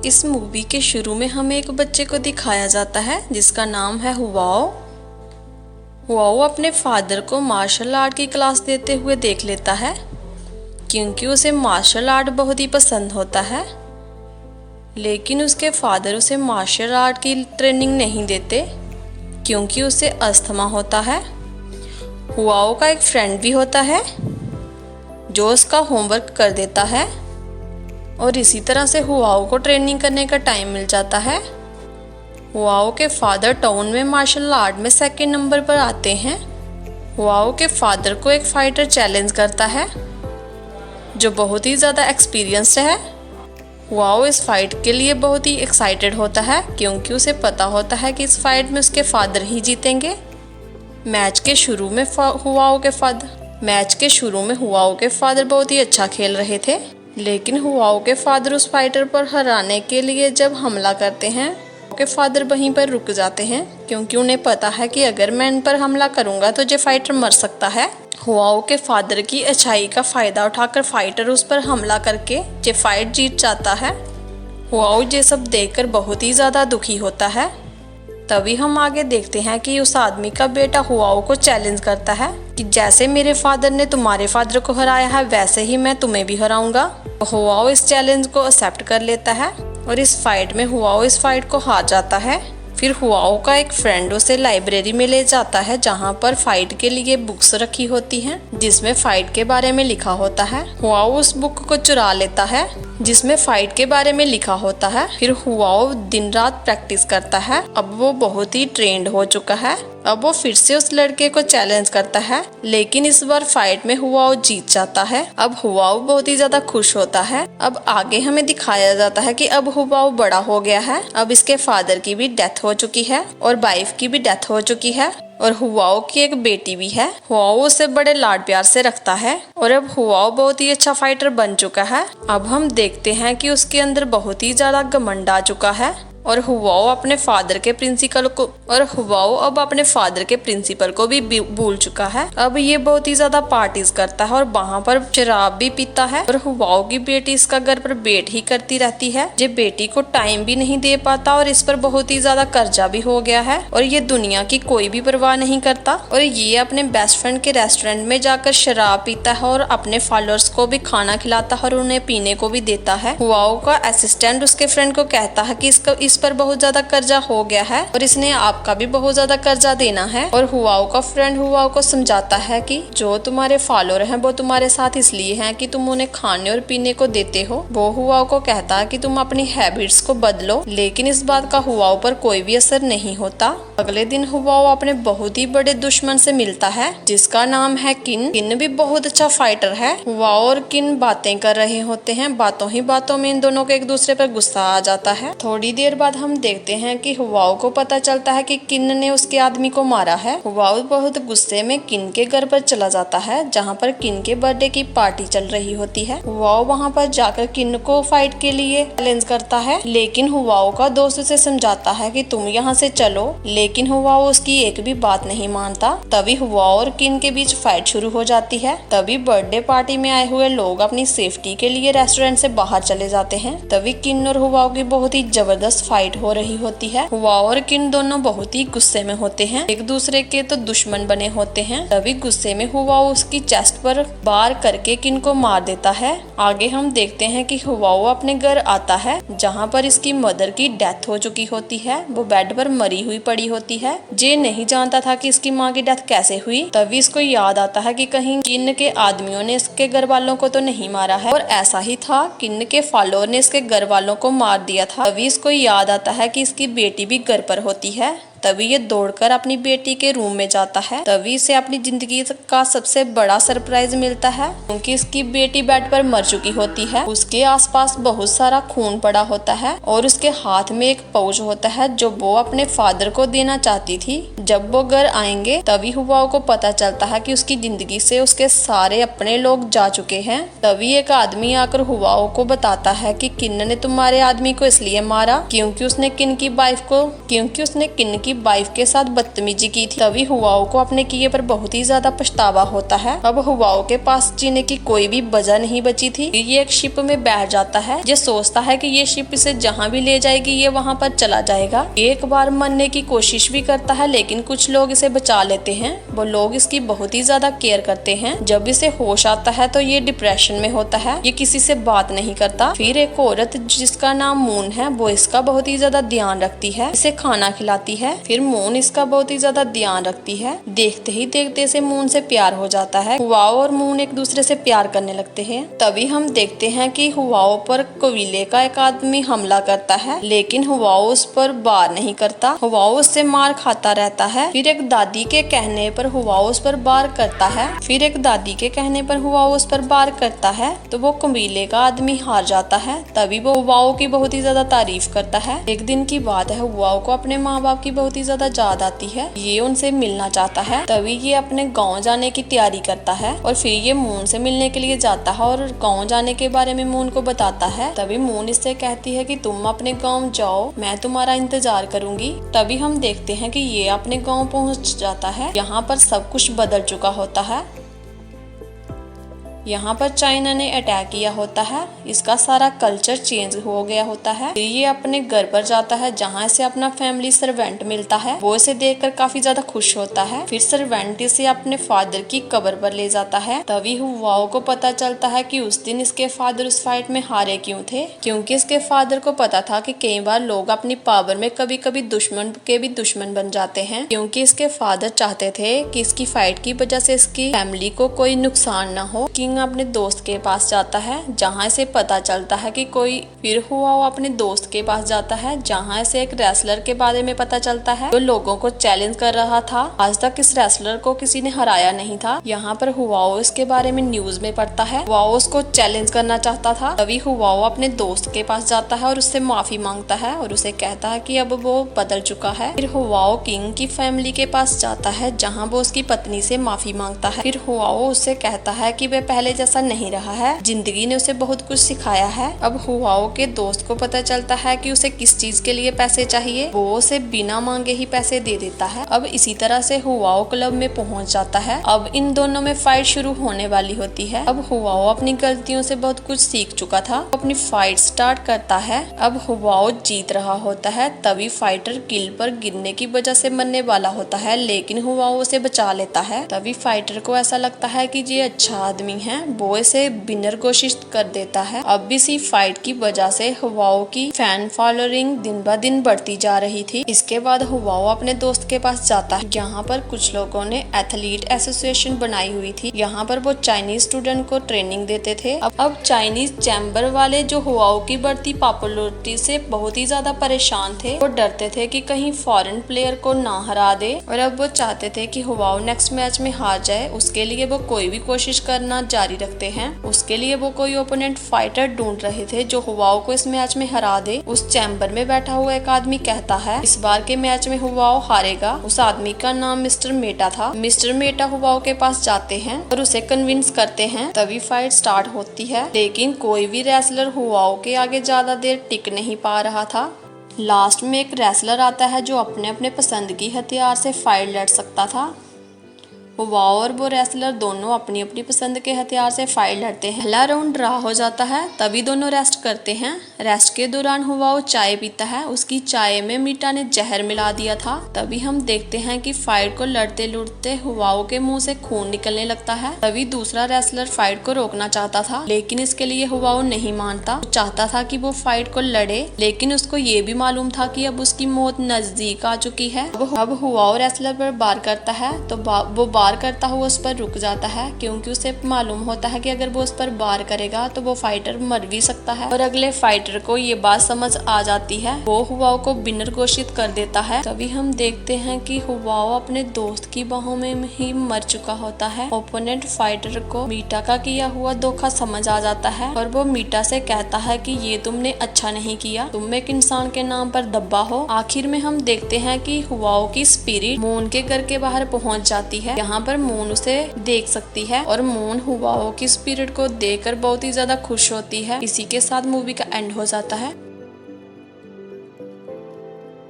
इस मूवी के शुरू में हमें एक बच्चे को दिखाया जाता है जिसका नाम है हुआओ। हुआओ अपने फादर को मार्शल आर्ट की क्लास देते हुए देख लेता है क्योंकि उसे मार्शल आर्ट बहुत ही पसंद होता है, लेकिन उसके फादर उसे मार्शल आर्ट की ट्रेनिंग नहीं देते क्योंकि उसे अस्थमा होता है। हुआओ का एक फ्रेंड भी होता है जो उसका होमवर्क कर देता है और इसी तरह से हुआओ को ट्रेनिंग करने का टाइम मिल जाता है। हुआओ के फादर टाउन में मार्शल आर्ट में सेकंड नंबर पर आते हैं। हुआओ के फादर को एक फाइटर चैलेंज करता है जो बहुत ही ज़्यादा एक्सपीरियंस्ड है। हुआओ इस फाइट के लिए बहुत ही एक्साइटेड होता है क्योंकि उसे पता होता है कि इस फाइट में उसके फादर ही जीतेंगे। मैच के शुरू में हुआओ के फादर बहुत ही अच्छा खेल रहे थे, लेकिन हुआओ के फादर उस फाइटर पर हराने के लिए जब हमला करते हैं के फादर वहीं पर रुक जाते हैं क्योंकि उन्हें पता है कि अगर मैं इन पर हमला करूंगा तो ये फाइटर मर सकता है। हुआओ के फादर की अच्छाई का फायदा उठाकर फाइटर उस पर हमला करके ये फाइट जीत जाता है। हुआओ ये सब देखकर बहुत ही ज़्यादा दुखी होता है। तभी हम आगे देखते हैं कि उस आदमी का बेटा हुआओ को चैलेंज करता है कि जैसे मेरे फादर ने तुम्हारे फादर को हराया है वैसे ही मैं तुम्हें भी हराऊंगा। हुआओ इस चैलेंज को एक्सेप्ट कर लेता है और इस फाइट में हुआओ इस फाइट को हार जाता है। फिर हुआओ का एक फ्रेंड उसे लाइब्रेरी में ले जाता है जहाँ पर फाइट के लिए बुक्स रखी होती हैं जिसमें फाइट के बारे में लिखा होता है। हुआओ उस बुक को चुरा लेता है जिसमें फाइट के बारे में लिखा होता है। फिर हुआओ दिन रात प्रैक्टिस करता है। अब वो बहुत ही ट्रेंड हो चुका है। अब वो फिर से उस लड़के को चैलेंज करता है, लेकिन इस बार फाइट में हुआओ जीत जाता है। अब हुआओ बहुत ही ज्यादा खुश होता है। अब आगे हमें दिखाया जाता है कि अब हुआओ बड़ा हो गया है। अब इसके फादर की भी डेथ हो चुकी है और वाइफ की भी डेथ हो चुकी है और हुआओ की एक बेटी भी है। हुआओ उसे बड़े लाड प्यार से रखता है और अब हुआओ बहुत ही अच्छा फाइटर बन चुका है। अब हम देखते हैं कि उसके अंदर बहुत ही ज्यादा घमंड आ चुका है और हुआओ अब अपने फादर के प्रिंसिपल को भी भूल चुका है। अब ये बहुत ही ज्यादा पार्टीज करता है और वहाँ पर शराब भी पीता है और हुआओ की बेटी इसका घर पर वेट ही करती रहती है। ये बेटी को टाइम भी नहीं दे पाता और इस पर बहुत ही ज्यादा कर्जा भी हो गया है और ये दुनिया की कोई भी परवाह नहीं करता और ये अपने बेस्ट फ्रेंड के रेस्टोरेंट में जाकर शराब पीता है और अपने फॉलोअर्स को भी खाना खिलाता है और उन्हें पीने को भी देता है। हुआओ का असिस्टेंट उसके फ्रेंड को कहता है कि इस पर बहुत ज्यादा कर्जा हो गया है और इसने आपका भी बहुत ज्यादा कर्जा देना है। और हुआओ का फ्रेंड हुआओ को समझाता है कि जो तुम्हारे फॉलोअर हैं वो तुम्हारे साथ इसलिए हैं कि तुम उन्हें खाने और पीने को देते हो। वो हुआओ को कहता है कि तुम अपनी हैबिट्स को बदलो, लेकिन इस बात का हुआओ पर कोई भी असर नहीं होता। अगले दिन हुआओ अपने बहुत ही बड़े दुश्मन से मिलता है जिसका नाम है किन। किन भी बहुत अच्छा फाइटर है। हुआओ और किन बातें कर रहे होते हैं। बातों ही बातों में इन दोनों को एक दूसरे पर गुस्सा आ जाता है। थोड़ी देर बाद हम देखते हैं कि हुआओ को पता चलता है कि किन ने उसके आदमी को मारा है। हुआओ बहुत गुस्से में किन के घर पर चला जाता है जहाँ पर किन के बर्थडे की पार्टी चल रही होती है। हुआओ वहाँ पर जाकर किन को फाइट के लिए चैलेंज करता है, लेकिन हुआओ का दोस्त उसे समझाता है कि तुम यहाँ से चलो, लेकिन हुआओ उसकी एक भी बात नहीं मानता। तभी हुआओ और किन के बीच फाइट शुरू हो जाती है। तभी बर्थडे पार्टी में आए हुए लोग अपनी सेफ्टी के लिए रेस्टोरेंट से बाहर चले जाते हैं। तभी किन और हुआओ की बहुत ही जबरदस्त फाइट हो रही होती है। हुआओ और किन दोनों बहुत ही गुस्से में होते हैं, एक दूसरे के तो दुश्मन बने होते हैं। तभी गुस्से में हुआओ उसकी चेस्ट पर वार करके किन को मार देता है। आगे हम देखते हैं कि हुआओ अपने घर आता है जहाँ पर इसकी मदर की डेथ हो चुकी होती है। वो बेड पर मरी हुई पड़ी होती है। जे नहीं जानता था कि इसकी माँ की डेथ कैसे हुई। तभी इसको याद आता है कि कहीं किन के आदमियों ने इसके घर वालों को तो नहीं मारा है, और ऐसा ही था, किन के फॉलोअर ने इसके घर वालों को मार दिया था। तभी इसको याद आता है कि इसकी बेटी भी घर पर होती है। तभी ये दौड़कर अपनी बेटी के रूम में जाता है। तभी इसे अपनी जिंदगी का सबसे बड़ा सरप्राइज मिलता है क्योंकि इसकी बेटी बेड पर मर चुकी होती है। उसके आसपास बहुत सारा खून पड़ा होता है और उसके हाथ में एक पाउच होता है जो वो अपने फादर को देना चाहती थी। जब वो घर आएंगे तभी हुआओ को पता चलता है कि उसकी जिंदगी से उसके सारे अपने लोग जा चुके हैं। तभी एक आदमी आकर हुआओ को बताता है कि किन ने तुम्हारे आदमी को इसलिए मारा क्योंकि उसने किन की वाइफ के साथ बदतमीजी की थी। तभी हुआओ को अपने किए पर बहुत ही ज्यादा पछतावा होता है। अब हुआओ के पास जीने की कोई भी वजह नहीं बची थी। ये एक शिप में बैठ जाता है। ये सोचता है कि ये शिप इसे जहाँ भी ले जाएगी ये वहाँ पर चला जाएगा। एक बार मरने की कोशिश भी करता है, लेकिन कुछ लोग इसे बचा लेते हैं। वो लोग इसकी बहुत ही ज्यादा केयर करते हैं। जब इसे होश आता है तो ये डिप्रेशन में होता है। ये किसी से बात नहीं करता। फिर एक औरत जिसका नाम मून है वो इसका बहुत ही ज्यादा ध्यान रखती है, इसे खाना खिलाती है। फिर मून इसका बहुत ही ज्यादा ध्यान रखती है। देखते ही देखते इसे मून से प्यार हो जाता है। हुआओ और मून एक दूसरे से प्यार करने लगते हैं। तभी हम देखते हैं कि हुआओ पर कबीले का एक आदमी हमला करता है, लेकिन हुआओ उस पर वार नहीं करता। हुआओ उससे मार खाता रहता है। फिर एक दादी के कहने पर हुआओ उस पर वार करता है। तो वो कबीले का आदमी हार जाता है। तभी वो हुआओ की बहुत ही ज्यादा तारीफ करता है। एक दिन की बात है, हुआओ को अपने माँ बाप की बहुत ही ज्यादा याद आती है। ये उनसे मिलना चाहता है। तभी ये अपने गाँव जाने की तैयारी करता है और फिर ये मून से मिलने के लिए जाता है और गाँव जाने के बारे में मून को बताता है। तभी मून इससे कहती है कि तुम अपने गाँव जाओ, मैं तुम्हारा इंतजार करूंगी। तभी हम देखते हैं कि ये अपने गाँव पहुंच जाता है। यहाँ पर सब कुछ बदल चुका होता है। यहाँ पर चाइना ने अटैक किया होता है। इसका सारा कल्चर चेंज हो गया होता है। फिर ये अपने घर पर जाता है जहाँ इसे अपना फैमिली सर्वेंट मिलता है। वो इसे देखकर काफी ज्यादा खुश होता है। फिर सर्वेंट इसे अपने फादर की कब्र पर ले जाता है। तभी हुआओ को पता चलता है कि उस दिन इसके फादर उस फाइट में हारे क्यों थे, क्योंकि इसके फादर को पता था कि कई बार लोग अपनी पावर में कभी कभी दुश्मन के भी दुश्मन बन जाते हैं। क्योंकि इसके फादर चाहते थे कि इसकी फाइट की वजह से इसकी फैमिली को कोई नुकसान ना हो। किंग अपने दोस्त के पास जाता है जहाँ इसे पता चलता है कि कोई फिर हुआओ अपने दोस्त के पास जाता है जहाँ इसे एक रेसलर के बारे में पता चलता है जो लोगों को चैलेंज कर रहा था। आज तक इस रेसलर को किसी ने हराया नहीं था। यहाँ पर हुआओ इसके बारे में न्यूज में पढ़ता है। हुआओ उसको चैलेंज करना चाहता था। तभी हुआओ अपने दोस्त के पास जाता है और उससे माफी मांगता है और उसे कहता है कि अब वो बदल चुका है। फिर हुआओ किंग की फैमिली के पास जाता है जहाँ वो उसकी पत्नी से माफी मांगता है। फिर हुआओ उससे कहता है कि वह पहले जैसा नहीं रहा है, जिंदगी ने उसे बहुत कुछ सिखाया है। अब हुआओ के दोस्त को पता चलता है कि उसे किस चीज के लिए पैसे चाहिए। वो उसे बिना मांगे ही पैसे दे देता है। अब इसी तरह से हुआओ क्लब में पहुंच जाता है। अब इन दोनों में फाइट शुरू होने वाली होती है। अब हुआओ अपनी गलतियों से बहुत कुछ सीख चुका था। अपनी फाइट स्टार्ट करता है। अब हुआओ जीत रहा होता है। तभी फाइटर किल पर गिरने की वजह से मरने वाला होता है, लेकिन हुआओ उसे बचा लेता है। तभी फाइटर को ऐसा लगता है कि ये अच्छा आदमी है। वो इसे विनर घोषित कर देता है। अब इसी फाइट की वजह से हुआओ की फैन फॉलोइंग दिन ब दिन बढ़ती जा रही थी। इसके बाद हुआओ अपने दोस्त के पास जाता है। यहाँ पर कुछ लोगों ने एथलीट एसोसिएशन बनाई हुई थी। यहाँ पर वो चाइनीज स्टूडेंट को ट्रेनिंग देते थे। अब चाइनीज चैम्बर वाले जो हुआओ की बढ़ती पॉपुलरिटी से बहुत ही ज्यादा परेशान थे। वो डरते थे कि कहीं फॉरेन प्लेयर को ना हरा दे और अब वो चाहते थे कि हुआओ नेक्स्ट मैच में हार जाए। उसके लिए वो कोई भी कोशिश करना जारी रखते हैं। उसके लिए वो कोई ओपोनेंट फाइटर ढूंढ रहे थे जो हुआओ को इस मैच में हरा दे। उस चैम्बर में बैठा हुआ एक आदमी कहता है इस बार के मैच में हुआओ हारेगा। उस आदमी का नाम मिस्टर मेटा था। मिस्टर मेटा हुआओ के पास जाते हैं और उसे कन्विंस करते हैं। तभी फाइट स्टार्ट होती है, लेकिन कोई भी रेसलर हुआओ के आगे ज्यादा देर टिक नहीं पा रहा था। लास्ट में एक रेसलर आता है जो अपने अपने पसंद की हथियार से फाइट लड़ सकता था। हुआओ और वो रेसलर दोनों अपनी अपनी पसंद के हथियार से फाइट लड़ते हैं। पहला राउंड ड्रा हो जाता है। तभी दोनों रेस्ट करते हैं। रेस्ट के दौरान हुआओ चाय पीता है। उसकी चाय में मीटा ने जहर मिला दिया था। तभी हम देखते हैं कि फाइट को लड़ते लड़ते हुआओ के मुंह से खून निकलने लगता है। तभी दूसरा रेसलर फाइट को रोकना चाहता था, लेकिन इसके लिए हुआओ नहीं मानता। वो चाहता था कि वो फाइट को लड़े, लेकिन उसको ये भी मालूम था कि अब उसकी मौत नजदीक आ चुकी है। अब हुआओ रेसलर पर वार करता है तो वो वार करता हुआ उस पर रुक जाता है, क्योंकि उसे मालूम होता है कि अगर वो उस पर वार करेगा तो वो फाइटर मर भी सकता है। और अगले फाइटर को ये बात समझ आ जाती है। वो हुआओ को विनर घोषित कर देता है। तभी हम देखते हैं कि हुआओ अपने दोस्त की बाहों में ही मर चुका होता है। ओपोनेंट फाइटर को मीटा का किया हुआ धोखा समझ आ जाता है और वो मीटा से कहता है कि ये तुमने अच्छा नहीं किया, तुम एक इंसान के नाम पर दब्बा हो। आखिर में हम देखते हैं कि हुआओ की स्पिरिट मून के घर के बाहर पहुंच जाती है। यहाँ पर मून उसे देख सकती है और मून हुआओ की स्पिरिट को देखकर बहुत ही ज्यादा खुश होती है। इसी के साथ मूवी का एंड हो जाता है।